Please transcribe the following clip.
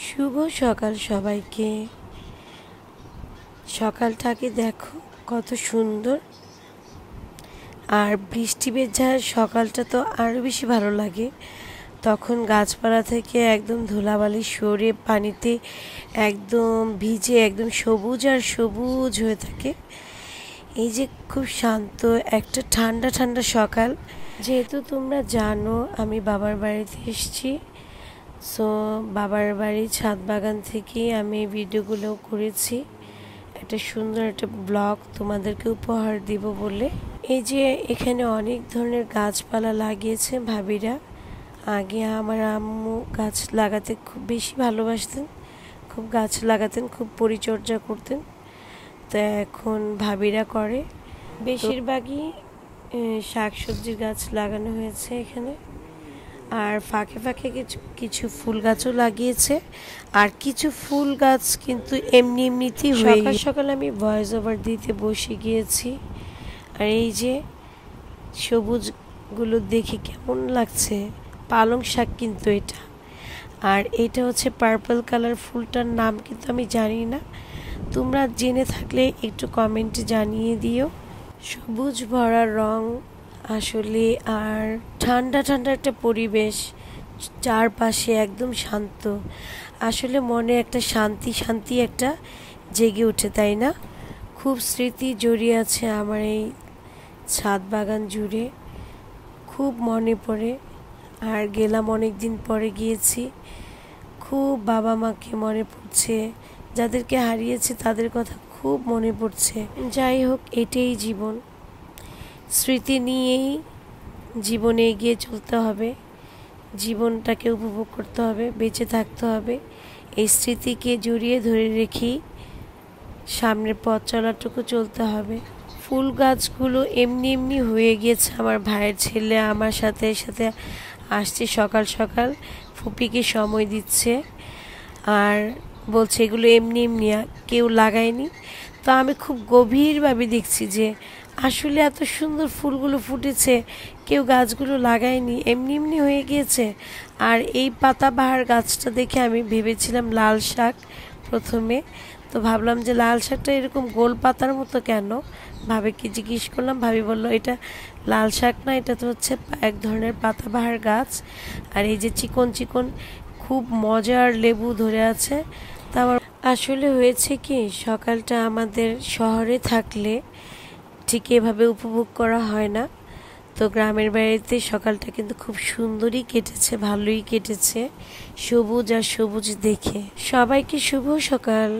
শুভ সকাল সবাইকে। সকালটাকে দেখো কত সুন্দর, আর বৃষ্টি ভেজা সকালটা তো আরো বেশি ভালো লাগে। তখন গাছপালা থেকে একদম ধুলাবালি সরে পানিতে একদম ভিজে একদম সবুজ আর সবুজ হয়ে থাকে। এই যে খুব শান্ত একটা ঠান্ডা ঠান্ডা সকাল। যেহেতু তোমরা জানো আমি বাবার বাড়িতে এসেছি, সো বাবার বাড়ির ছাদ বাগান থেকে আমি ভিডিওগুলো করেছি, একটা সুন্দর একটা ব্লগ তোমাদেরকে উপহার দিব বলে। এই যে এখানে অনেক ধরনের গাছপালা লাগিয়েছে ভাবিরা। আগে আমার আম্মু গাছ লাগাতে খুব বেশি ভালোবাসতেন, খুব গাছ লাগাতেন, খুব পরিচর্যা করতেন। তো এখন ভাবিরা করে। বেশিরভাগই শাকসবজির গাছ লাগানো হয়েছে এখানে, আর ফাঁকে ফাঁকে কিছু কিছু ফুল গাছও লাগিয়েছে। আর কিছু ফুল গাছ কিন্তু এমনিতেই হয়ে সকাল সকাল আমি ভয়েস ওভার দিতে বসে গিয়েছি। আর এই যে সবুজগুলো দেখে কেমন লাগছে, পালং শাক কিন্তু এটা। আর এটা হচ্ছে পার্পল কালার ফুলটার নাম কিন্তু আমি জানি না, তোমরা জেনে থাকলে একটু কমেন্টে জানিয়ে দিও। সবুজ ভরা রং আসলে, আর ঠান্ডা ঠান্ডা একটা পরিবেশ, চারপাশে একদম শান্ত। আসলে মনে একটা শান্তি শান্তি একটা জেগে ওঠে, তাই না? খুব স্মৃতি জড়িয়ে আছে আমার এই ছাদ বাগান জুড়ে, খুব মনে পড়ে। আর গেলাম অনেক দিন পরে গিয়েছি, খুব বাবা মাকে মনে পড়ছে, যাদেরকে হারিয়েছে তাদের কথা খুব মনে পড়ছে। যাই হোক, এটাই জীবন, স্মৃতি নিয়েই জীবনে এগিয়ে চলতে হবে, জীবনটাকে উপভোগ করতে হবে, বেঁচে থাকতে হবে। এই স্মৃতিকে জড়িয়ে ধরে রেখেই সামনের পথ চলাটুকু চলতে হবে। ফুল গাছগুলো এমনি এমনি হয়ে গিয়েছে। আমার ভাইয়ের ছেলে আমার সাথে সাথে আসছে সকাল সকাল, ফুপিকে সময় দিচ্ছে আর বলছে এগুলো এমনি এমনি, কেউ লাগায়নি। তো আমি খুব গভীরভাবে দেখছি যে আসলে এত সুন্দর ফুলগুলো ফুটেছে, কেউ গাছগুলো লাগায়নি, এমনি এমনি হয়ে গিয়েছে। আর এই পাতাবাহার গাছটা দেখে আমি ভেবেছিলাম লাল শাক প্রথমে। তো ভাবলাম যে লাল শাকটা এরকম গোল পাতার মতো কেন, ভাবিকে জিজ্ঞেস করলাম, ভাবি বলল এটা লাল শাক না, এটা তো হচ্ছে এক ধরনের পাতাবাহার গাছ। আর এই যে চিকন চিকন খুব মজার লেবু ধরে আছে। তা আমার আসলে হয়েছে কি, সকালটা আমাদের শহরে থাকলে ঠিক এভাবে উপভোগ করা হয় না। তো গ্রামের বাড়িতে সকালটা কিন্তু খুব সুন্দরই কেটেছে, ভালোই কেটেছে, সবুজ আর সবুজ দেখে। সবাইকে শুভ সকাল।